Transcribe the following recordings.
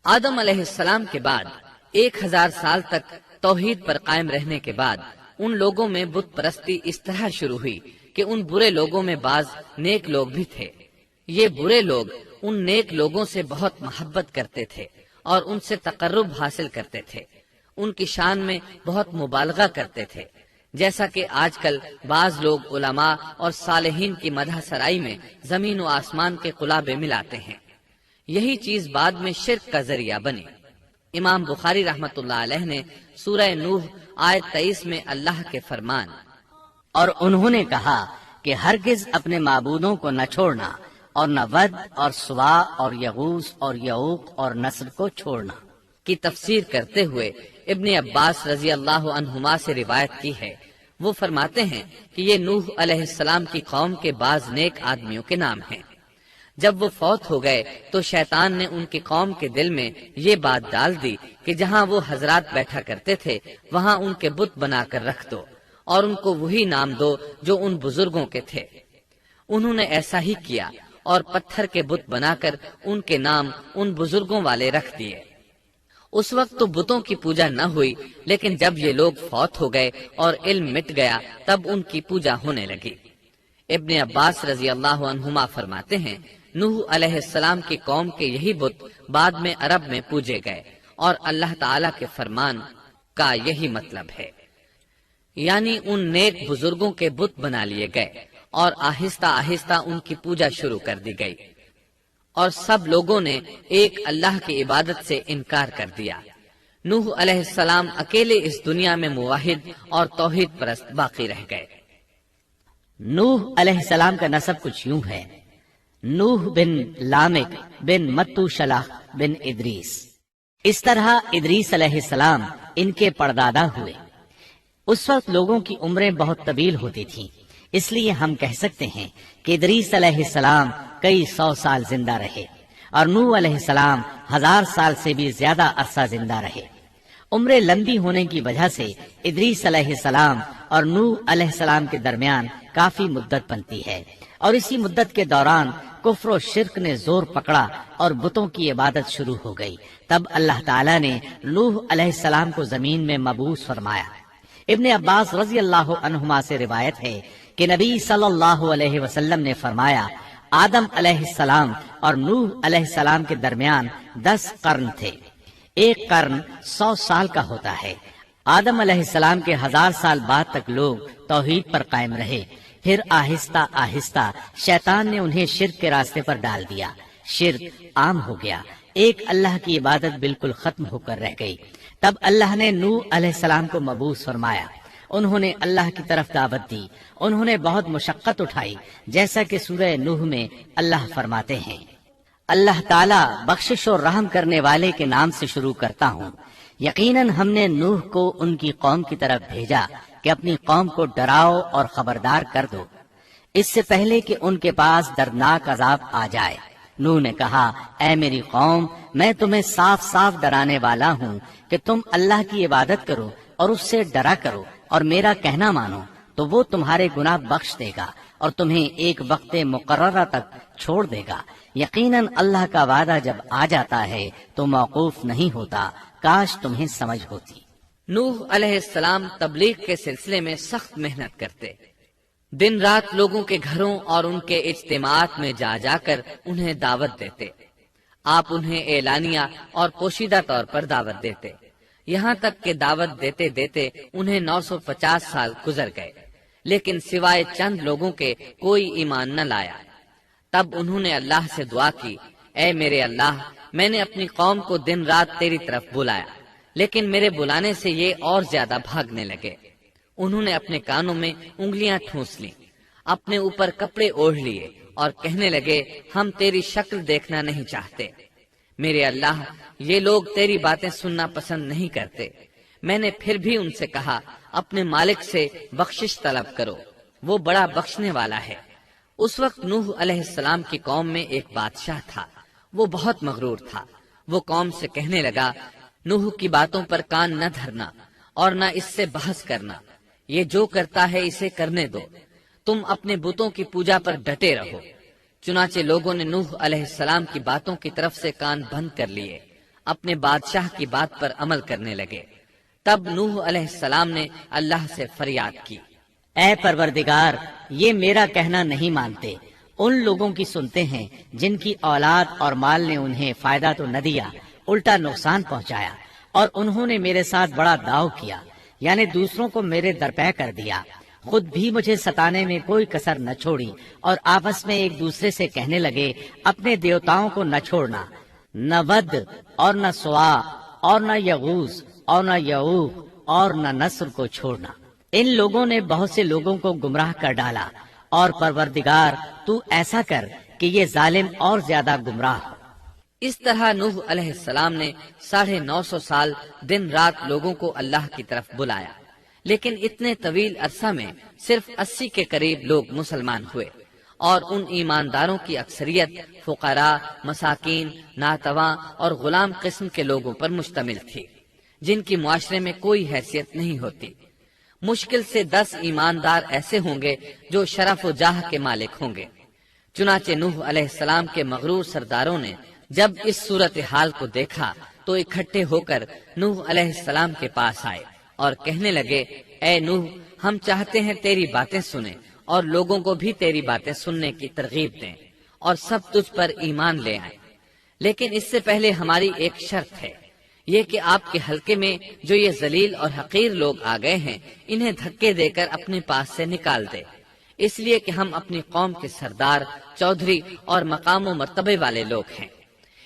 آدم علیہ السلام کے بعد 1000 سال تک توحید پر قائم رہنے کے بعد ان لوگوں میں بت پرستی اس طرح شروع ہوئی کہ ان برے لوگوں میں بعض نیک لوگ بھی تھے۔ یہ برے لوگ ان نیک لوگوں سے بہت محبت کرتے تھے اور ان سے تقرب حاصل کرتے تھے، ان کی شان میں بہت مبالغہ کرتے تھے، جیسا کہ آج کل بعض لوگ علماء اور صالحین کی مدح سرائی میں زمین و آسمان کے قلابے ملاتے ہیں۔ یہی چیز بعد میں شرک کا ذریعہ بنی۔ امام بخاری رحمت اللہ علیہ نے سورہ نوح آیت 23 میں اللہ کے فرمان، اور انہوں نے کہا کہ ہرگز اپنے معبودوں کو نہ چھوڑنا اور نہ ود اور سوا اور یغوث اور یعوق اور نصر کو چھوڑنا کی تفسیر کرتے ہوئے ابن عباس رضی اللہ عنہما سے روایت کی ہے۔ وہ فرماتے ہیں کہ یہ نوح علیہ السلام کی قوم کے بعض نیک آدمیوں کے نام ہیں۔ جب وہ فوت ہو گئے تو شیطان نے ان کی قوم کے دل میں یہ بات ڈال دی کہ جہاں وہ حضرات بیٹھا کرتے تھے وہاں ان کے بت بنا کر رکھ دو اور ان کو وہی نام دو جو ان بزرگوں کے تھے۔ انہوں نے ایسا ہی کیا اور پتھر کے بت بنا کر ان کے نام ان بزرگوں والے رکھ دیے۔ اس وقت تو بتوں کی پوجا نہ ہوئی، لیکن جب یہ لوگ فوت ہو گئے اور علم مٹ گیا تب ان کی پوجا ہونے لگی۔ ابن عباس رضی اللہ عنہما فرماتے ہیں نوح علیہ السلام کی قوم کے یہی بت بعد میں عرب میں پوجے گئے اور اللہ تعالی کے فرمان کا یہی مطلب ہے، یعنی ان نیک بزرگوں کے بت بنا لیے گئے اور آہستہ آہستہ ان کی پوجا شروع کر دی گئی اور سب لوگوں نے ایک اللہ کی عبادت سے انکار کر دیا۔ نوح علیہ السلام اکیلے اس دنیا میں موحد اور توحید پرست باقی رہ گئے۔ نوح علیہ السلام کا نسب کچھ یوں ہے: نوح بن لامک بن متو شلح بن ادریس۔ اس طرح ادریس علیہ السلام ان کے پردادا ہوئے۔ اس وقت لوگوں کی عمریں بہت طویل ہوتی تھیں، اس لیے ہم کہہ سکتے ہیں کہ ادریس علیہ السلام کئی 100 سال زندہ رہے اور نوح علیہ السلام 1000 سال سے بھی زیادہ عرصہ زندہ رہے۔ عمریں لمبی ہونے کی وجہ سے ادریس علیہ السلام اور نوح علیہ السلام کے درمیان کافی مدت بنتی ہے، اور اسی مدت کے دوران کفر و شرک نے زور پکڑا اور بتوں کی عبادت شروع ہو گئی۔ تب اللہ تعالیٰ نے نوح علیہ السلام کو زمین میں مبعوث فرمایا۔ ابن عباس رضی اللہ عنہما سے روایت ہے کہ نبی صلی اللہ علیہ وسلم نے فرمایا، آدم علیہ السلام اور نوح علیہ السلام کے درمیان 10 قرن تھے۔ ایک قرن 100 سال کا ہوتا ہے۔ آدم علیہ السلام کے 1000 سال بعد تک لوگ توحید پر قائم رہے، پھر آہستہ آہستہ شیطان نے انہیں شرک کے راستے پر ڈال دیا، شرک عام ہو گیا، ایک اللہ کی عبادت بالکل ختم ہو کر رہ گئی۔ تب اللہ نے نوح علیہ السلام کو مبعوث فرمایا، انہوں نے اللہ کی طرف دعوت دی، انہوں نے بہت مشقت اٹھائی، جیسا کہ سورہ نوح میں اللہ فرماتے ہیں، اللہ تعالیٰ بخشش اور رحم کرنے والے کے نام سے شروع کرتا ہوں۔ یقیناً ہم نے نوح کو ان کی قوم کی طرف بھیجا کہ اپنی قوم کو ڈراؤ اور خبردار کر دو، اس سے پہلے کہ ان کے پاس دردناک عذاب آ جائے۔ نوح نے کہا، اے میری قوم، میں تمہیں صاف صاف ڈرانے والا ہوں کہ تم اللہ کی عبادت کرو اور اس سے ڈرا کرو اور میرا کہنا مانو، تو وہ تمہارے گناہ بخش دے گا اور تمہیں ایک وقت مقررہ تک چھوڑ دے گا۔ یقیناً اللہ کا وعدہ جب آ جاتا ہے تو موقوف نہیں ہوتا، کاش تمہیں سمجھ ہوتی۔ نوح علیہ السلام تبلیغ کے سلسلے میں سخت محنت کرتے، دن رات لوگوں کے گھروں اور ان کے اجتماعات میں جا جا کر انہیں دعوت دیتے۔ آپ انہیں اعلانیہ اور پوشیدہ طور پر دعوت دیتے، یہاں تک کہ دعوت دیتے دیتے انہیں 950 سال گزر گئے، لیکن سوائے چند لوگوں کے کوئی ایمان نہ لایا۔ تب انہوں نے اللہ سے دعا کی، اے میرے اللہ، میں نے اپنی قوم کو دن رات تیری طرف بلایا، لیکن میرے بلانے سے یہ اور زیادہ بھاگنے لگے۔ انہوں نے اپنے کانوں میں انگلیاں ٹھونس لیں، اپنے اوپر کپڑے اوڑھ لیے اور کہنے لگے، ہم تیری شکل دیکھنا نہیں چاہتے۔ میرے اللہ، یہ لوگ تیری باتیں سننا پسند نہیں کرتے۔ میں نے پھر بھی ان سے کہا، اپنے مالک سے بخشش طلب کرو، وہ بڑا بخشنے والا ہے۔ اس وقت نوح علیہ السلام کی قوم میں ایک بادشاہ تھا، وہ بہت مغرور تھا۔ وہ قوم سے کہنے لگا، نوح کی باتوں پر کان نہ دھرنا اور نہ اس سے بحث کرنا، یہ جو کرتا ہے اسے کرنے دو، تم اپنے بتوں کی پوجا پر ڈٹے رہو۔ چنانچہ لوگوں نے نوح علیہ السلام کی باتوں کی طرف سے کان بند کر لیے۔ اپنے بادشاہ کی بات پر عمل کرنے لگے۔ تب نوح علیہ السلام نے اللہ سے فریاد کی، اے پروردگار، یہ میرا کہنا نہیں مانتے، ان لوگوں کی سنتے ہیں جن کی اولاد اور مال نے انہیں فائدہ تو نہ دیا، الٹا نقصان پہنچایا، اور انہوں نے میرے ساتھ بڑا داؤ کیا، یعنی دوسروں کو میرے درپے کر دیا، خود بھی مجھے ستانے میں کوئی کسر نہ چھوڑی، اور آپس میں ایک دوسرے سے کہنے لگے اپنے دیوتاؤں کو نہ چھوڑنا، نہ ود اور نہ سوا اور نہ یغوث اور نہ یعوق اور نہ نصر کو چھوڑنا۔ ان لوگوں نے بہت سے لوگوں کو گمراہ کر ڈالا، اور پروردگار تو ایسا کر کہ یہ ظالم اور زیادہ گمراہ ہو۔ اس طرح نوح علیہ السلام نے 950 سال دن رات لوگوں کو اللہ کی طرف بلایا، لیکن اتنے طویل عرصہ میں صرف 80 کے قریب لوگ مسلمان ہوئے، اور ان ایمانداروں کی اکثریت فقراء، مساکین، ناتواں اور غلام قسم کے لوگوں پر مشتمل تھی، جن کی معاشرے میں کوئی حیثیت نہیں ہوتی۔ مشکل سے 10 ایماندار ایسے ہوں گے جو شرف و جاہ کے مالک ہوں گے۔ چنانچہ نوح علیہ السلام کے مغرور سرداروں نے جب اس صورتحال کو دیکھا تو اکٹھے ہو کر نوح علیہ السلام کے پاس آئے اور کہنے لگے، اے نوح، ہم چاہتے ہیں تیری باتیں سنیں اور لوگوں کو بھی تیری باتیں سننے کی ترغیب دیں اور سب تجھ پر ایمان لے آئیں، لیکن اس سے پہلے ہماری ایک شرط ہے، یہ کہ آپ کے حلقے میں جو یہ ذلیل اور حقیر لوگ آ گئے ہیں انہیں دھکے دے کر اپنے پاس سے نکال دے، اس لیے کہ ہم اپنی قوم کے سردار، چودھری اور مقام و مرتبے والے لوگ ہیں،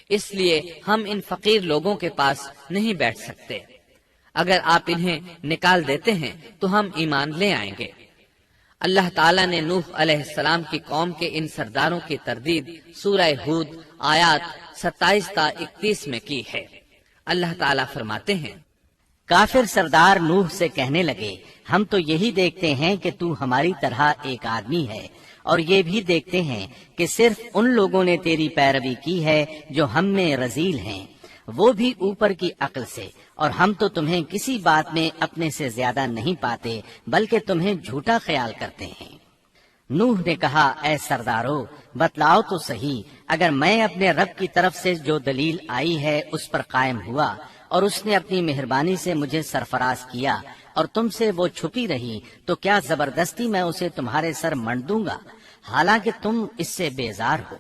اس لیے ہم ان فقیر لوگوں کے پاس نہیں بیٹھ سکتے۔ اگر آپ انہیں نکال دیتے ہیں تو ہم ایمان لے آئیں گے۔ اللہ تعالیٰ نے نوح علیہ السلام کی قوم کے ان سرداروں کی تردید سورہ ہود آیات 27 تا 31 میں کی ہے۔ اللہ تعالیٰ فرماتے ہیں، کافر سردار نوح سے کہنے لگے ہم تو یہی دیکھتے ہیں کہ تو ہماری طرح ایک آدمی ہے، اور یہ بھی دیکھتے ہیں کہ صرف ان لوگوں نے تیری پیروی کی ہے جو ہم میں رذیل ہیں، وہ بھی اوپر کی عقل سے، اور ہم تو تمہیں کسی بات میں اپنے سے زیادہ نہیں پاتے بلکہ تمہیں جھوٹا خیال کرتے ہیں۔ نوح نے کہا، اے سردارو، بتلاؤ تو صحیح، اگر میں اپنے رب کی طرف سے جو دلیل آئی ہے اس پر قائم ہوا، اور اس نے اپنی مہربانی سے مجھے سرفراز کیا اور تم سے وہ چھپی رہی، تو کیا زبردستی میں اسے تمہارے سر منڈ دوں گا، حالانکہ تم اس سے بیزار ہو۔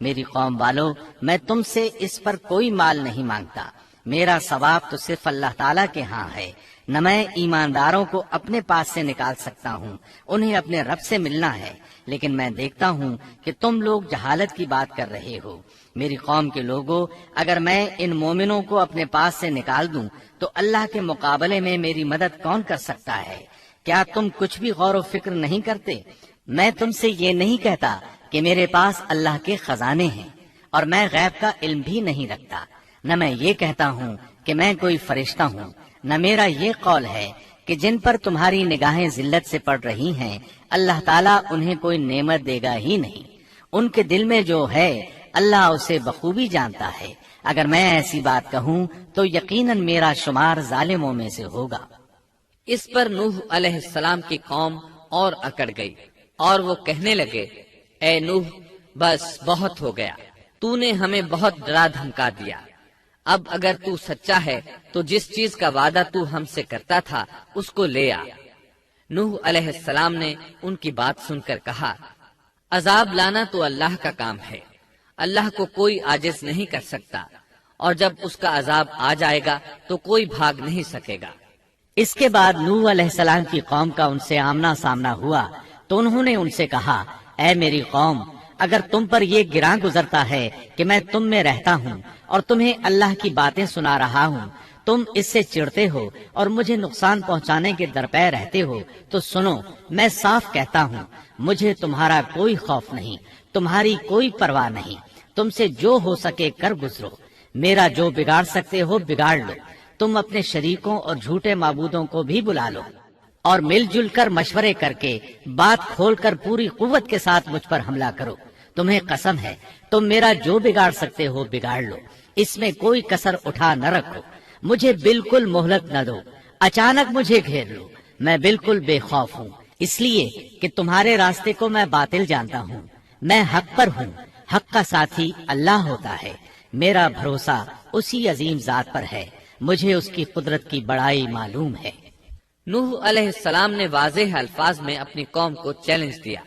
میری قوم والو، میں تم سے اس پر کوئی مال نہیں مانگتا، میرا ثواب تو صرف اللہ تعالیٰ کے ہاں ہے، نہ میں ایمانداروں کو اپنے پاس سے نکال سکتا ہوں، انہیں اپنے رب سے ملنا ہے، لیکن میں دیکھتا ہوں کہ تم لوگ جہالت کی بات کر رہے ہو۔ میری قوم کے لوگوں، اگر میں ان مومنوں کو اپنے پاس سے نکال دوں تو اللہ کے مقابلے میں میری مدد کون کر سکتا ہے؟ کیا تم کچھ بھی غور و فکر نہیں کرتے؟ میں تم سے یہ نہیں کہتا کہ میرے پاس اللہ کے خزانے ہیں اور میں غیب کا علم بھی نہیں رکھتا، نہ میں یہ کہتا ہوں کہ میں کوئی فرشتہ ہوں، نہ میرا یہ قول ہے کہ جن پر تمہاری نگاہیں ذلت سے پڑ رہی ہیں اللہ تعالیٰ انہیں کوئی نعمت دے گا ہی نہیں، ان کے دل میں جو ہے اللہ اسے بخوبی جانتا ہے۔ اگر میں ایسی بات کہوں تو یقیناً میرا شمار ظالموں میں سے ہوگا۔ اس پر نوح علیہ السلام کی قوم اور اکڑ گئی اور وہ کہنے لگے، اے نوح، بس بہت ہو گیا، تو نے ہمیں بہت ڈرا دھمکا دیا، اب اگر تو سچا ہے تو جس چیز کا وعدہ تو ہم سے کرتا تھا اس کو لے آ۔ نوح علیہ السلام نے ان کی بات سن کر کہا، عذاب لانا تو اللہ کا کام ہے، اللہ کو کوئی عاجز نہیں کر سکتا، اور جب اس کا عذاب آ جائے گا تو کوئی بھاگ نہیں سکے گا۔ اس کے بعد نوح علیہ السلام کی قوم کا ان سے آمنا سامنا ہوا تو انہوں نے ان سے کہا، اے میری قوم، اگر تم پر یہ گراں گزرتا ہے کہ میں تم میں رہتا ہوں اور تمہیں اللہ کی باتیں سنا رہا ہوں، تم اس سے چڑھتے ہو اور مجھے نقصان پہنچانے کے درپے رہتے ہو، تو سنو، میں صاف کہتا ہوں، مجھے تمہارا کوئی خوف نہیں، تمہاری کوئی پرواہ نہیں، تم سے جو ہو سکے کر گزرو، میرا جو بگاڑ سکتے ہو بگاڑ لو، تم اپنے شریکوں اور جھوٹے معبودوں کو بھی بلا لو، اور مل جل کر مشورے کر کے بات کھول کر پوری قوت کے ساتھ مجھ پر حملہ کرو، تمہیں قسم ہے تم میرا جو بگاڑ سکتے ہو بگاڑ لو، اس میں کوئی کسر اٹھا نہ رکھو، مجھے بالکل مہلت نہ دو، اچانک مجھے گھیر لو، میں بالکل بے خوف ہوں، اس لیے کہ تمہارے راستے کو میں باطل جانتا ہوں، میں حق پر ہوں، حق کا ساتھی اللہ ہوتا ہے، میرا بھروسہ اسی عظیم ذات پر ہے، مجھے اس کی قدرت کی بڑائی معلوم ہے۔ نوح علیہ السلام نے واضح الفاظ میں اپنی قوم کو چیلنج دیا،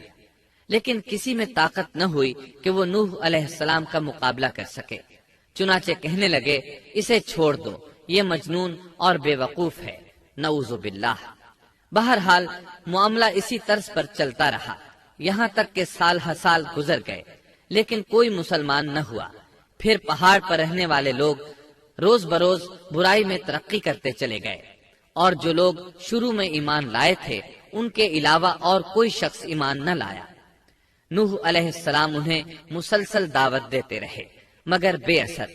لیکن کسی میں طاقت نہ ہوئی کہ وہ نوح علیہ السلام کا مقابلہ کر سکے۔ چنانچہ کہنے لگے، اسے چھوڑ دو، یہ مجنون اور بے وقوف ہے، نعوذ باللہ۔ بہرحال معاملہ اسی طرز پر چلتا رہا، یہاں تک کہ سال ہر سال گزر گئے، لیکن کوئی مسلمان نہ ہوا۔ پھر پہاڑ پر رہنے والے لوگ روز بروز برائی میں ترقی کرتے چلے گئے، اور جو لوگ شروع میں ایمان لائے تھے ان کے علاوہ اور کوئی شخص ایمان نہ لایا۔ نوح علیہ السلام انہیں مسلسل دعوت دیتے رہے مگر بے اثر،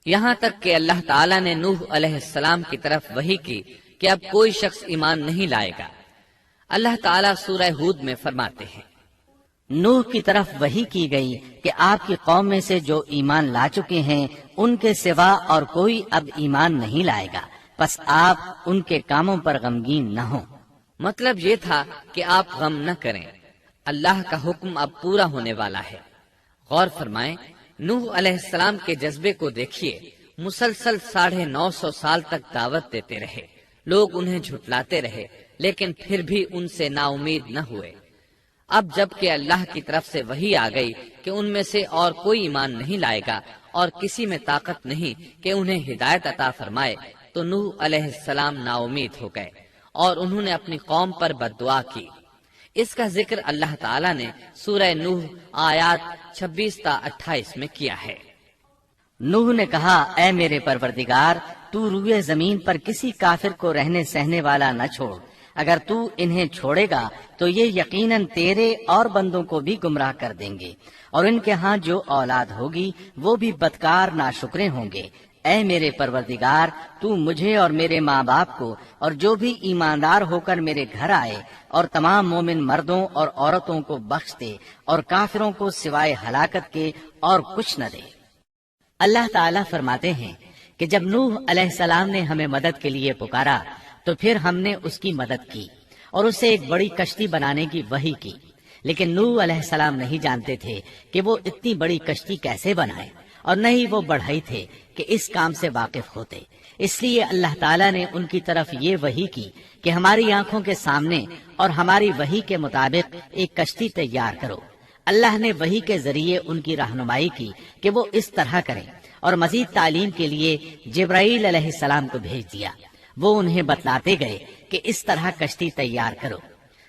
یہاں تک کہ اللہ تعالیٰ نے نوح علیہ السلام کی طرف وحی کی کہ اب کوئی شخص ایمان نہیں لائے گا۔ اللہ تعالیٰ سورہ ہود میں فرماتے ہیں، نوح کی طرف وحی کی گئی کہ آپ کی قوم میں سے جو ایمان لا چکے ہیں ان کے سوا اور کوئی اب ایمان نہیں لائے گا، پس آپ ان کے کاموں پر غمگین نہ ہوں۔ مطلب یہ تھا کہ آپ غم نہ کریں، اللہ کا حکم اب پورا ہونے والا ہے۔ غور فرمائیں، نوح علیہ السلام کے جذبے کو دیکھیے، مسلسل 950 سال تک دعوت دیتے رہے، لوگ انہیں جھٹلاتے رہے، لیکن پھر بھی ان سے نا امید نہ ہوئے۔ اب جب کہ اللہ کی طرف سے وحی آ گئی کہ ان میں سے اور کوئی ایمان نہیں لائے گا اور کسی میں طاقت نہیں کہ انہیں ہدایت عطا فرمائے، تو نوح علیہ السلام نا امید ہو گئے اور انہوں نے اپنی قوم پر بد دعا کی۔ اس کا ذکر اللہ تعالیٰ نے سورہ نوح آیات 26 تا 28 میں کیا ہے۔ نوح نے کہا، اے میرے پروردگار، تو روئے زمین پر کسی کافر کو رہنے سہنے والا نہ چھوڑ، اگر تو انہیں چھوڑے گا تو یہ یقیناً تیرے اور بندوں کو بھی گمراہ کر دیں گے، اور ان کے ہاں جو اولاد ہوگی وہ بھی بدکار ناشکرے ہوں گے۔ اے میرے پروردگار، تو مجھے اور میرے ماں باپ کو اور جو بھی ایماندار ہو کر میرے گھر آئے اور تمام مومن مردوں اور عورتوں کو بخش دے، اور کافروں کو سوائے ہلاکت کے اور کچھ نہ دے۔ اللہ تعالیٰ فرماتے ہیں کہ جب نوح علیہ السلام نے ہمیں مدد کے لیے پکارا تو پھر ہم نے اس کی مدد کی اور اسے ایک بڑی کشتی بنانے کی وحی کی، لیکن نوح علیہ السلام نہیں جانتے تھے کہ وہ اتنی بڑی کشتی کیسے بنائے، اور نہ ہی وہ بڑھئی تھے کہ اس کام سے واقف ہوتے۔ اس لیے اللہ تعالیٰ نے ان کی طرف یہ وحی کی کہ ہماری آنکھوں کے سامنے اور ہماری وحی کے مطابق ایک کشتی تیار کرو۔ اللہ نے وحی کے ذریعے ان کی رہنمائی کی کہ وہ اس طرح کریں، اور مزید تعلیم کے لیے جبرائیل علیہ السلام کو بھیج دیا۔ وہ انہیں بتلاتے گئے کہ اس طرح کشتی تیار کرو۔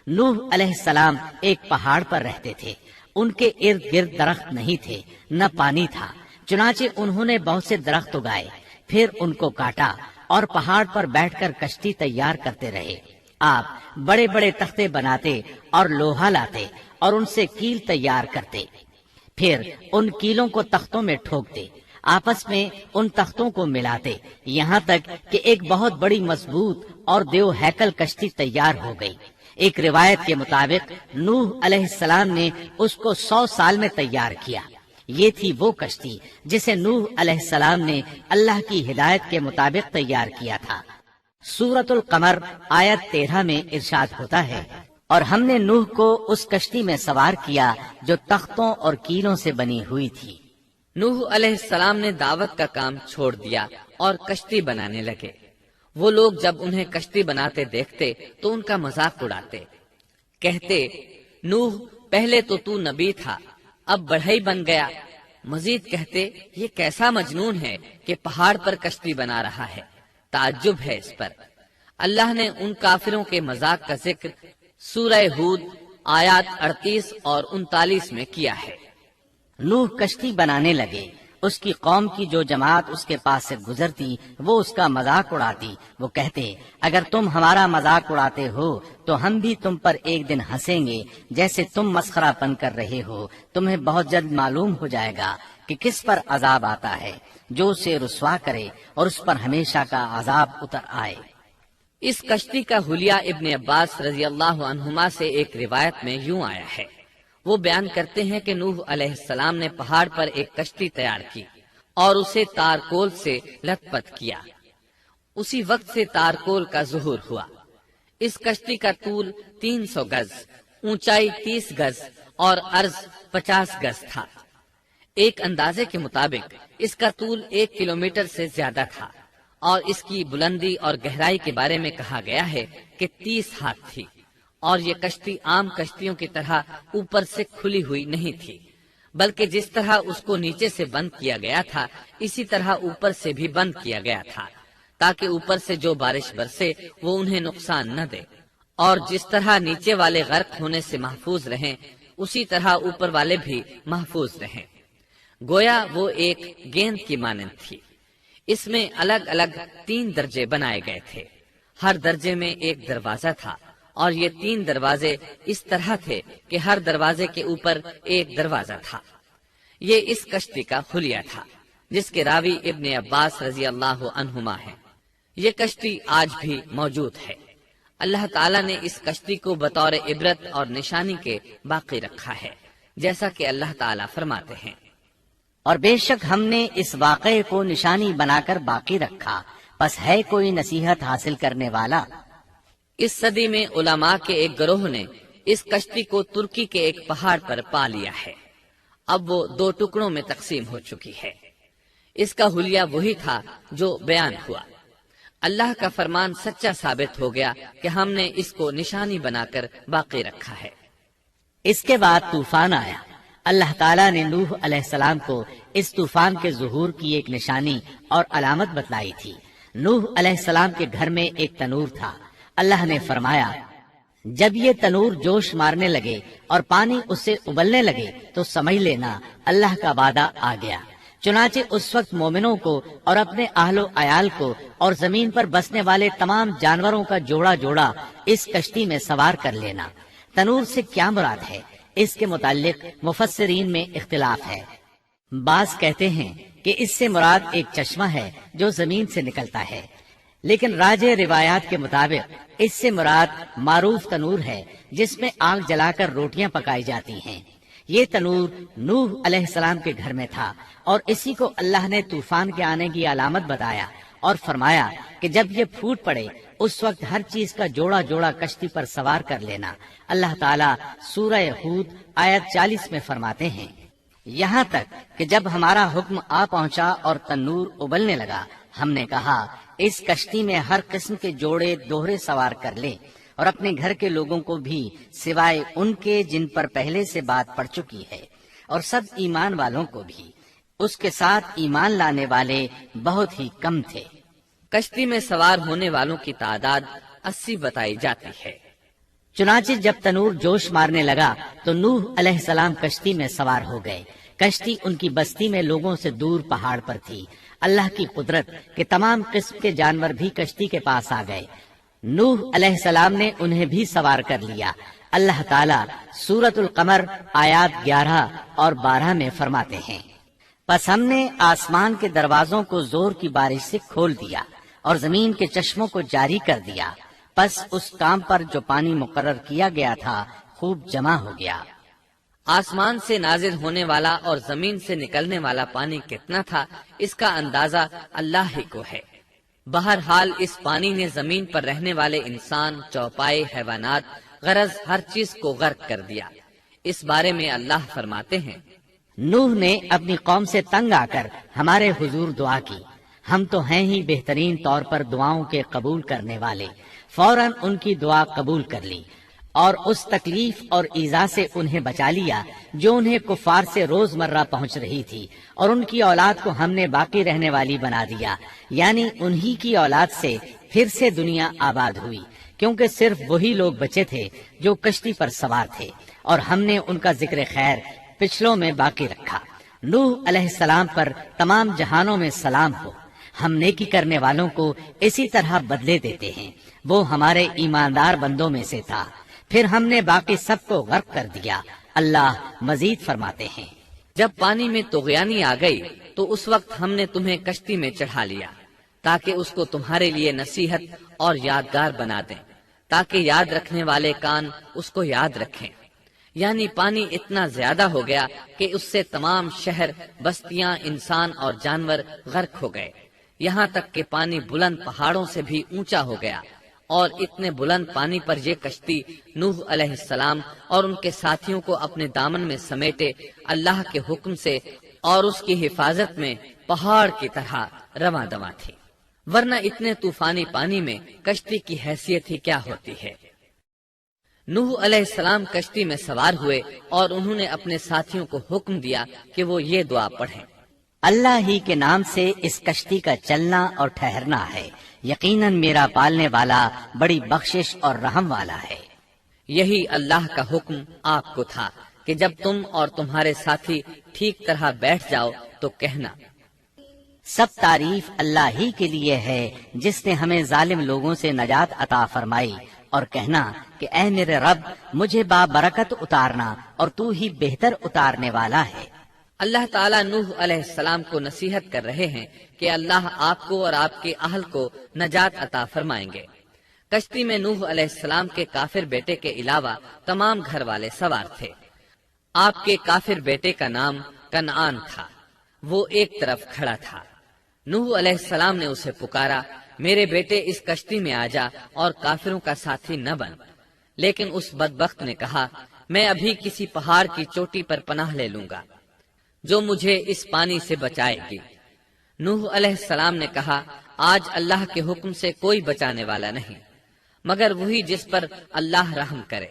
نوح علیہ السلام ایک پہاڑ پر رہتے تھے، ان کے ارد گرد درخت نہیں تھے، نہ پانی تھا، چنانچہ انہوں نے بہت سے درخت اگائے، پھر ان کو کاٹا اور پہاڑ پر بیٹھ کر کشتی تیار کرتے رہے۔ آپ بڑے بڑے تختے بناتے اور لوہا لاتے اور ان سے کیل تیار کرتے، پھر ان کیلوں کو تختوں میں ٹھوکتے، آپس میں ان تختوں کو ملاتے، یہاں تک کہ ایک بہت بڑی مضبوط اور دیو ہیکل کشتی تیار ہو گئی۔ ایک روایت کے مطابق نوح علیہ السلام نے اس کو 100 سال میں تیار کیا۔ یہ تھی وہ کشتی جسے نوح علیہ السلام نے اللہ کی ہدایت کے مطابق تیار کیا تھا۔ سورۃ القمر آیت 13 میں ارشاد ہوتا ہے، اور ہم نے نوح کو اس کشتی میں سوار کیا جو تختوں اور کیلوں سے بنی ہوئی تھی۔ نوح علیہ السلام نے دعوت کا کام چھوڑ دیا اور کشتی بنانے لگے۔ وہ لوگ جب انہیں کشتی بناتے دیکھتے تو ان کا مذاق اڑاتے، کہتے، نوح پہلے تو نبی تھا، اب بڑھئی بن گیا۔ مزید کہتے، یہ کیسا مجنون ہے کہ پہاڑ پر کشتی بنا رہا ہے، تعجب ہے اس پر۔ اللہ نے ان کافروں کے مذاق کا ذکر سورہ ہود آیات 38 اور 39 میں کیا ہے۔ نوح کشتی بنانے لگے، اس کی قوم کی جو جماعت اس کے پاس سے گزرتی وہ اس کا مذاق اڑاتی۔ وہ کہتے، اگر تم ہمارا مذاق اڑاتے ہو تو ہم بھی تم پر ایک دن ہنسیں گے جیسے تم مسخرہ پن کر رہے ہو۔ تمہیں بہت جلد معلوم ہو جائے گا کہ کس پر عذاب آتا ہے، جو اسے رسوا کرے اور اس پر ہمیشہ کا عذاب اتر آئے۔ اس کشتی کا حلیہ ابن عباس رضی اللہ عنہما سے ایک روایت میں یوں آیا ہے۔ وہ بیان کرتے ہیں کہ نوح علیہ السلام نے پہاڑ پر ایک کشتی تیار کی اور اسے تارکول سے لت پت کیا۔ اسی وقت سے تارکول کا ظہور ہوا۔ اس کشتی کا طول 300 گز، اونچائی 30 گز اور عرض 50 گز تھا۔ ایک اندازے کے مطابق اس کا طول 1 کلومیٹر سے زیادہ تھا اور اس کی بلندی اور گہرائی کے بارے میں کہا گیا ہے کہ 30 ہاتھ تھی، اور یہ کشتی عام کشتیوں کی طرح اوپر سے کھلی ہوئی نہیں تھی، بلکہ جس طرح اس کو نیچے سے بند کیا گیا تھا اسی طرح اوپر سے بھی بند کیا گیا تھا، تاکہ اوپر سے جو بارش برسے وہ انہیں نقصان نہ دے، اور جس طرح نیچے والے غرق ہونے سے محفوظ رہیں اسی طرح اوپر والے بھی محفوظ رہیں۔ گویا وہ ایک گیند کی مانند تھی۔ اس میں الگ الگ 3 درجے بنائے گئے تھے، ہر درجے میں ایک دروازہ تھا، اور یہ 3 دروازے اس طرح تھے کہ ہر دروازے کے اوپر ایک دروازہ تھا۔ یہ اس کشتی کا حلیہ تھا جس کے راوی ابن عباس رضی اللہ عنہما ہیں۔ یہ کشتی آج بھی موجود ہے۔ اللہ تعالیٰ نے اس کشتی کو بطور عبرت اور نشانی کے باقی رکھا ہے، جیسا کہ اللہ تعالیٰ فرماتے ہیں، اور بے شک ہم نے اس واقعے کو نشانی بنا کر باقی رکھا، بس ہے کوئی نصیحت حاصل کرنے والا۔ اس صدی میں علماء کے ایک گروہ نے اس کشتی کو ترکی کے ایک پہاڑ پر پا لیا ہے۔ اب وہ 2 ٹکڑوں میں تقسیم ہو چکی ہے۔ اس کا حلیہ وہی تھا جو بیان ہوا۔ اللہ کا فرمان سچا ثابت ہو گیا کہ ہم نے اس کو نشانی بنا کر باقی رکھا ہے۔ اس کے بعد طوفان آیا۔ اللہ تعالیٰ نے نوح علیہ السلام کو اس طوفان کے ظہور کی ایک نشانی اور علامت بتلائی تھی۔ نوح علیہ السلام کے گھر میں ایک تنور تھا۔ اللہ نے فرمایا، جب یہ تنور جوش مارنے لگے اور پانی اس سے ابلنے لگے تو سمجھ لینا اللہ کا وعدہ آ گیا۔ چنانچہ اس وقت مومنوں کو اور اپنے اہل و عیال کو اور زمین پر بسنے والے تمام جانوروں کا جوڑا جوڑا اس کشتی میں سوار کر لینا۔ تنور سے کیا مراد ہے، اس کے متعلق مفسرین میں اختلاف ہے۔ بعض کہتے ہیں کہ اس سے مراد ایک چشمہ ہے جو زمین سے نکلتا ہے، لیکن راجح روایات کے مطابق اس سے مراد معروف تنور ہے جس میں آگ جلا کر روٹیاں پکائی جاتی ہیں۔ یہ تنور نوح علیہ السلام کے گھر میں تھا، اور اسی کو اللہ نے طوفان کے آنے کی علامت بتایا اور فرمایا کہ جب یہ پھوٹ پڑے اس وقت ہر چیز کا جوڑا جوڑا کشتی پر سوار کر لینا۔ اللہ تعالیٰ سورہ ہود آیت 40 میں فرماتے ہیں، یہاں تک کہ جب ہمارا حکم آ پہنچا اور تنور ابلنے لگا، ہم نے کہا اس کشتی میں ہر قسم کے جوڑے دوہرے سوار کر لے، اور اپنے گھر کے لوگوں کو بھی سوائے ان کے جن پر پہلے سے بات پڑ چکی ہے، اور سب ایمان والوں کو بھی۔ اس کے ساتھ ایمان لانے والے بہت ہی کم تھے۔ کشتی میں سوار ہونے والوں کی تعداد 80 بتائی جاتی ہے۔ چنانچہ جب تنور جوش مارنے لگا تو نوح علیہ السلام کشتی میں سوار ہو گئے۔ کشتی ان کی بستی میں لوگوں سے دور پہاڑ پر تھی۔ اللہ کی قدرت کہ تمام قسم کے جانور بھی کشتی کے پاس آ گئے۔ نوح علیہ السلام نے انہیں بھی سوار کر لیا۔ اللہ تعالیٰ سورۃ القمر آیات 11 اور 12 میں فرماتے ہیں، پس ہم نے آسمان کے دروازوں کو زور کی بارش سے کھول دیا اور زمین کے چشموں کو جاری کر دیا، پس اس کام پر جو پانی مقرر کیا گیا تھا خوب جمع ہو گیا۔ آسمان سے نازل ہونے والا اور زمین سے نکلنے والا پانی کتنا تھا، اس کا اندازہ اللہ ہی کو ہے۔ بہرحال اس پانی نے زمین پر رہنے والے انسان، چوپائے، حیوانات، غرض ہر چیز کو غرق کر دیا۔ اس بارے میں اللہ فرماتے ہیں، نوح نے اپنی قوم سے تنگ آ کر ہمارے حضور دعا کی، ہم تو ہیں ہی بہترین طور پر دعاؤں کے قبول کرنے والے۔ فوراً ان کی دعا قبول کر لی اور اس تکلیف اور ایذا سے انہیں بچا لیا جو انہیں کفار سے روزمرہ پہنچ رہی تھی، اور ان کی اولاد کو ہم نے باقی رہنے والی بنا دیا، یعنی انہی کی اولاد سے پھر سے دنیا آباد ہوئی، کیونکہ صرف وہی لوگ بچے تھے جو کشتی پر سوار تھے، اور ہم نے ان کا ذکر خیر پچھلوں میں باقی رکھا۔ نوح علیہ السلام پر تمام جہانوں میں سلام ہو۔ ہم نیکی کرنے والوں کو اسی طرح بدلے دیتے ہیں، وہ ہمارے ایماندار بندوں میں سے تھا، پھر ہم نے باقی سب کو غرق کر دیا۔ اللہ مزید فرماتے ہیں، جب پانی میں طغیانی آ گئی تو اس وقت ہم نے تمہیں کشتی میں چڑھا لیا تاکہ اس کو تمہارے لیے نصیحت اور یادگار بنا دیں، تاکہ یاد رکھنے والے کان اس کو یاد رکھیں۔ یعنی پانی اتنا زیادہ ہو گیا کہ اس سے تمام شہر، بستیاں، انسان اور جانور غرق ہو گئے، یہاں تک کہ پانی بلند پہاڑوں سے بھی اونچا ہو گیا، اور اتنے بلند پانی پر یہ کشتی نوح علیہ السلام اور ان کے ساتھیوں کو اپنے دامن میں سمیٹے اللہ کے حکم سے اور اس کی حفاظت میں پہاڑ کی طرح رواں دواں تھی، ورنہ اتنے طوفانی پانی میں کشتی کی حیثیت ہی کیا ہوتی ہے۔ نوح علیہ السلام کشتی میں سوار ہوئے اور انہوں نے اپنے ساتھیوں کو حکم دیا کہ وہ یہ دعا پڑھیں، اللہ ہی کے نام سے اس کشتی کا چلنا اور ٹھہرنا ہے، یقیناً میرا پالنے والا بڑی بخشش اور رحم والا ہے۔ یہی اللہ کا حکم آپ کو تھا کہ جب تم اور تمہارے ساتھی ٹھیک طرح بیٹھ جاؤ تو کہنا، سب تعریف اللہ ہی کے لیے ہے جس نے ہمیں ظالم لوگوں سے نجات عطا فرمائی، اور کہنا کہ اے میرے رب مجھے بابرکت اتارنا اور تو ہی بہتر اتارنے والا ہے۔ اللہ تعالیٰ نوح علیہ السلام کو نصیحت کر رہے ہیں کہ اللہ آپ کو اور آپ کے اہل کو نجات عطا فرمائیں گے۔ کشتی میں نوح علیہ السلام کے کافر بیٹے کے علاوہ تمام گھر والے سوار تھے۔ آپ کے کافر بیٹے کا نام کنعان تھا، وہ ایک طرف کھڑا تھا۔ نوح علیہ السلام نے اسے پکارا، میرے بیٹے اس کشتی میں آ جا اور کافروں کا ساتھی نہ بن، لیکن اس بدبخت نے کہا، میں ابھی کسی پہاڑ کی چوٹی پر پناہ لے لوں گا جو مجھے اس پانی سے بچائے گی۔ نوح علیہ السلام نے کہا، آج اللہ کے حکم سے کوئی بچانے والا نہیں مگر وہی جس پر اللہ رحم کرے۔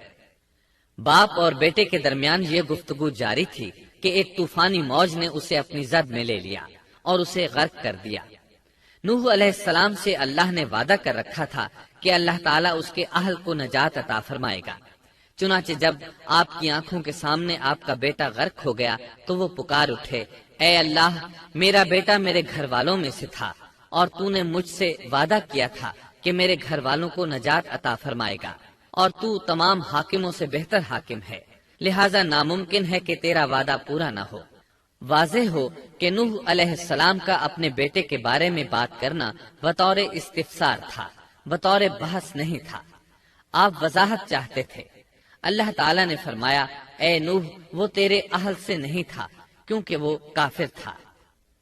باپ اور بیٹے کے درمیان یہ گفتگو جاری تھی کہ ایک طوفانی موج نے اسے اپنی زد میں لے لیا اور اسے غرق کر دیا۔ نوح علیہ السلام سے اللہ نے وعدہ کر رکھا تھا کہ اللہ تعالیٰ اس کے اہل کو نجات عطا فرمائے گا۔ چنانچہ جب آپ کی آنکھوں کے سامنے آپ کا بیٹا غرق ہو گیا تو وہ پکار اٹھے، اے اللہ، میرا بیٹا میرے گھر والوں میں سے تھا اور تو نے مجھ سے وعدہ کیا تھا کہ میرے گھر والوں کو نجات عطا فرمائے گا، اور تو تمام حاکموں سے بہتر حاکم ہے، لہذا ناممکن ہے کہ تیرا وعدہ پورا نہ ہو۔ واضح ہو کہ نوح علیہ السلام کا اپنے بیٹے کے بارے میں بات کرنا بطور استفسار تھا، بطور بحث نہیں تھا۔ آپ وضاحت چاہتے تھے۔ اللہ تعالیٰ نے فرمایا، اے نوح، وہ تیرے اہل سے نہیں تھا کیونکہ وہ کافر تھا۔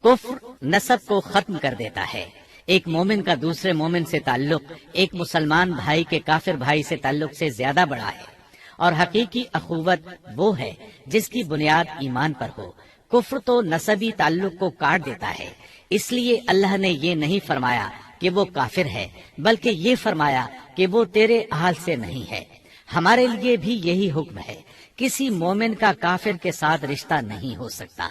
کفر نسب کو ختم کر دیتا ہے۔ ایک مومن کا دوسرے مومن سے تعلق ایک مسلمان بھائی کے کافر بھائی سے تعلق سے زیادہ بڑا ہے، اور حقیقی اخوت وہ ہے جس کی بنیاد ایمان پر ہو۔ کفر تو نسبی تعلق کو کاٹ دیتا ہے، اس لیے اللہ نے یہ نہیں فرمایا کہ وہ کافر ہے، بلکہ یہ فرمایا کہ وہ تیرے اہل سے نہیں ہے۔ ہمارے لیے بھی یہی حکم ہے، کسی مومن کا کافر کے ساتھ رشتہ نہیں ہو سکتا۔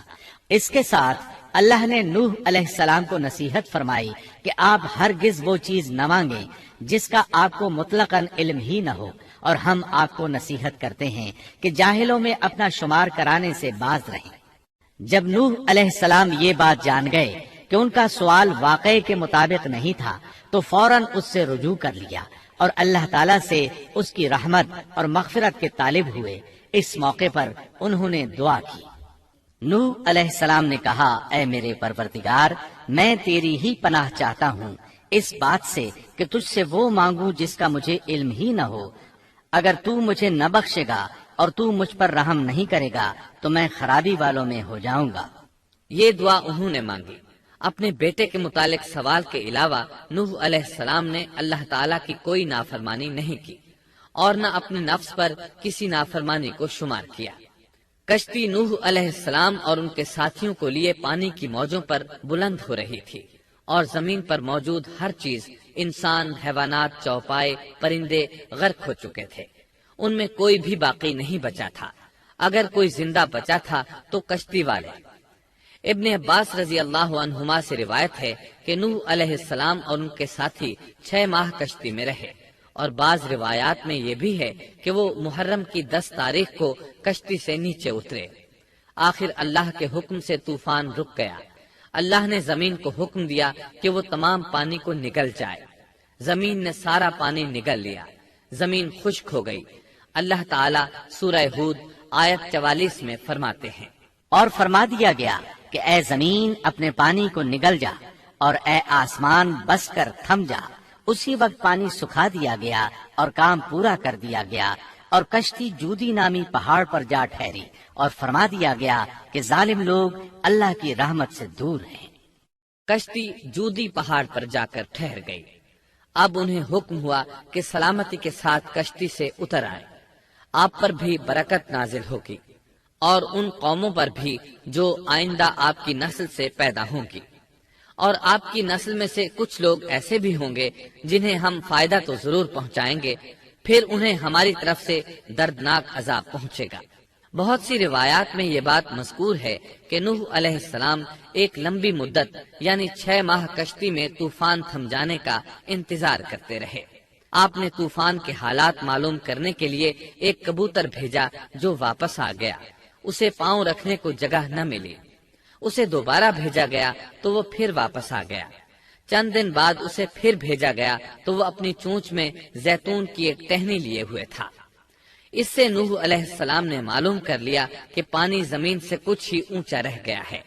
اس کے ساتھ اللہ نے نوح علیہ السلام کو نصیحت فرمائی کہ آپ ہرگز وہ چیز نہ مانگیں جس کا آپ کو مطلقاً علم ہی نہ ہو، اور ہم آپ کو نصیحت کرتے ہیں کہ جاہلوں میں اپنا شمار کرانے سے باز رہیں۔ جب نوح علیہ السلام یہ بات جان گئے کہ ان کا سوال واقعے کے مطابق نہیں تھا تو فوراً اس سے رجوع کر لیا اور اللہ تعالیٰ سے اس کی رحمت اور مغفرت کے طالب ہوئے۔ اس موقع پر انہوں نے دعا کی۔ نوح علیہ السلام نے کہا، اے میرے پروردگار، میں تیری ہی پناہ چاہتا ہوں اس بات سے کہ تجھ سے وہ مانگوں جس کا مجھے علم ہی نہ ہو۔ اگر تو مجھے نہ بخشے گا اور تو مجھ پر رحم نہیں کرے گا تو میں خرابی والوں میں ہو جاؤں گا۔ یہ دعا انہوں نے مانگی۔ اپنے بیٹے کے متعلق سوال کے علاوہ نوح علیہ السلام نے اللہ تعالیٰ کی کوئی نافرمانی نہیں کی اور نہ اپنے نفس پر کسی نافرمانی کو شمار کیا۔ کشتی نوح علیہ السلام اور ان کے ساتھیوں کو لیے پانی کی موجوں پر بلند ہو رہی تھی، اور زمین پر موجود ہر چیز، انسان، حیوانات، چوپائے، پرندے غرق ہو چکے تھے۔ ان میں کوئی بھی باقی نہیں بچا تھا۔ اگر کوئی زندہ بچا تھا تو کشتی والے۔ ابن عباس رضی اللہ عنہما سے روایت ہے کہ نوح علیہ السلام اور ان کے ساتھی 6 ماہ کشتی میں رہے، اور بعض روایات میں یہ بھی ہے کہ وہ محرم کی 10 تاریخ کو کشتی سے نیچے اترے۔ آخر اللہ کے حکم سے طوفان رک گیا۔ اللہ نے زمین کو حکم دیا کہ وہ تمام پانی کو نگل جائے۔ زمین نے سارا پانی نگل لیا، زمین خشک ہو گئی۔ اللہ تعالیٰ سورہ ہود آیت 44 میں فرماتے ہیں، اور فرما دیا گیا کہ اے زمین اپنے پانی کو نگل جا، اور اے آسمان بس کر تھم جا۔ اسی وقت پانی سکھا دیا گیا اور کام پورا کر دیا گیا، اور کشتی جودی نامی پہاڑ پر جا ٹھہری، اور فرما دیا گیا کہ ظالم لوگ اللہ کی رحمت سے دور ہیں۔ کشتی جودی پہاڑ پر جا کر ٹھہر گئی۔ اب انہیں حکم ہوا کہ سلامتی کے ساتھ کشتی سے اتر آئے، آپ پر بھی برکت نازل ہوگی۔ اور ان قوموں پر بھی جو آئندہ آپ کی نسل سے پیدا ہوں گی، اور آپ کی نسل میں سے کچھ لوگ ایسے بھی ہوں گے جنہیں ہم فائدہ تو ضرور پہنچائیں گے، پھر انہیں ہماری طرف سے دردناک عذاب پہنچے گا۔ بہت سی روایات میں یہ بات مذکور ہے کہ نوح علیہ السلام ایک لمبی مدت یعنی 6 ماہ کشتی میں طوفان تھم جانے کا انتظار کرتے رہے۔ آپ نے طوفان کے حالات معلوم کرنے کے لیے ایک کبوتر بھیجا جو واپس آ گیا، اسے پاؤں رکھنے کو جگہ نہ ملی۔ اسے دوبارہ بھیجا گیا تو وہ پھر واپس آ گیا۔ چند دن بعد اسے پھر بھیجا گیا تو وہ اپنی چونچ میں زیتون کی ایک ٹہنی لیے ہوئے تھا۔ اس سے نوح علیہ السلام نے معلوم کر لیا کہ پانی زمین سے کچھ ہی اونچا رہ گیا ہے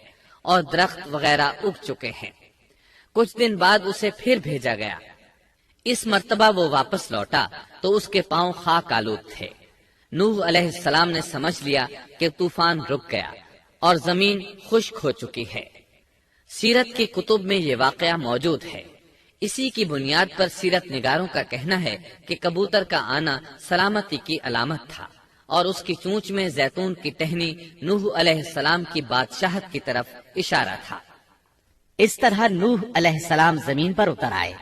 اور درخت وغیرہ اگ چکے ہیں۔ کچھ دن بعد اسے پھر بھیجا گیا۔ اس مرتبہ وہ واپس لوٹا تو اس کے پاؤں خاک آلود تھے۔ نوح علیہ السلام نے سمجھ لیا کہ طوفان رک گیا اور زمین خشک ہو چکی ہے۔ سیرت کی کتب میں یہ واقعہ موجود ہے۔ اسی کی بنیاد پر سیرت نگاروں کا کہنا ہے کہ کبوتر کا آنا سلامتی کی علامت تھا اور اس کی چونچ میں زیتون کی ٹہنی نوح علیہ السلام کی بادشاہت کی طرف اشارہ تھا۔ اس طرح نوح علیہ السلام زمین پر اتر آئے۔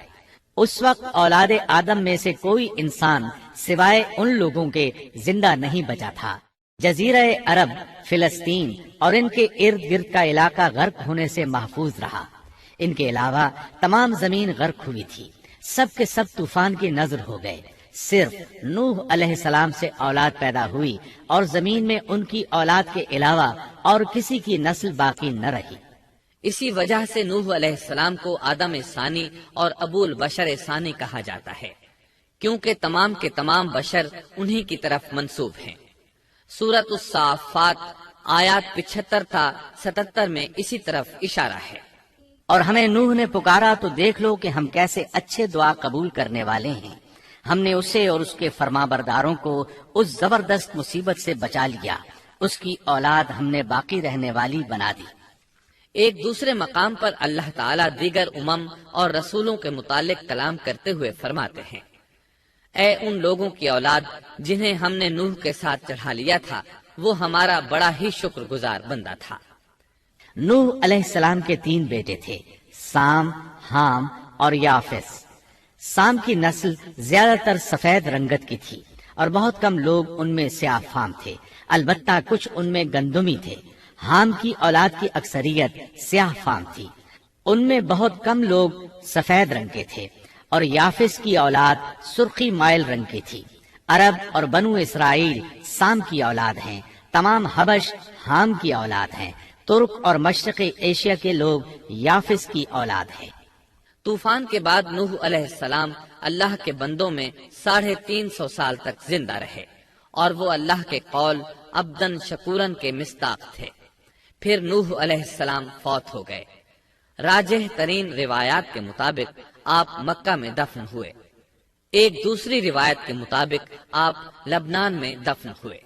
اس وقت اولاد آدم میں سے کوئی انسان سوائے ان لوگوں کے زندہ نہیں بچا تھا۔ جزیرہ عرب، فلسطین اور ان کے ارد گرد کا علاقہ غرق ہونے سے محفوظ رہا۔ ان کے علاوہ تمام زمین غرق ہوئی تھی۔ سب کے سب طوفان کی نظر ہو گئے۔ صرف نوح علیہ السلام سے اولاد پیدا ہوئی اور زمین میں ان کی اولاد کے علاوہ اور کسی کی نسل باقی نہ رہی۔ اسی وجہ سے نوح علیہ السلام کو آدم ثانی اور ابو البشر ثانی کہا جاتا ہے، کیونکہ تمام کے تمام بشر انہی کی طرف منسوب ہیں۔ سورۃ الصافات آیات 75 تا 77 میں اسی طرف اشارہ ہے۔ اور ہمیں نوح نے پکارا تو دیکھ لو کہ ہم کیسے اچھے دعا قبول کرنے والے ہیں۔ ہم نے اسے اور اس کے فرمانبرداروں کو اس زبردست مصیبت سے بچا لیا۔ اس کی اولاد ہم نے باقی رہنے والی بنا دی۔ ایک دوسرے مقام پر اللہ تعالیٰ دیگر امم اور رسولوں کے متعلق کلام کرتے ہوئے فرماتے ہیں، اے ان لوگوں کی اولاد جنہیں ہم نے نوح کے ساتھ چڑھا لیا تھا، وہ ہمارا بڑا ہی شکر گزار بندہ تھا۔ نوح علیہ السلام کے 3 بیٹے تھے، سام، حام اور یافس۔ سام کی نسل زیادہ تر سفید رنگت کی تھی اور بہت کم لوگ ان میں سیاہ فام تھے، البتہ کچھ ان میں گندمی تھے۔ حام کی اولاد کی اکثریت سیاہ فام تھی، ان میں بہت کم لوگ سفید رنگ کے تھے، اور یافس کی اولاد سرخی مائل رنگ کی تھی۔ عرب اور بنو اسرائیل سام کی اولاد ہیں، تمام حبش حام کی اولاد ہیں، ترک اور مشرقی ایشیا کے لوگ یافس کی اولاد ہیں۔ طوفان کے بعد نوح علیہ السلام اللہ کے بندوں میں 350 سال تک زندہ رہے، اور وہ اللہ کے قول عبدن شکورن کے مصداق تھے۔ پھر نوح علیہ السلام فوت ہو گئے۔ راجح ترین روایات کے مطابق آپ مکہ میں دفن ہوئے۔ ایک دوسری روایت کے مطابق آپ لبنان میں دفن ہوئے۔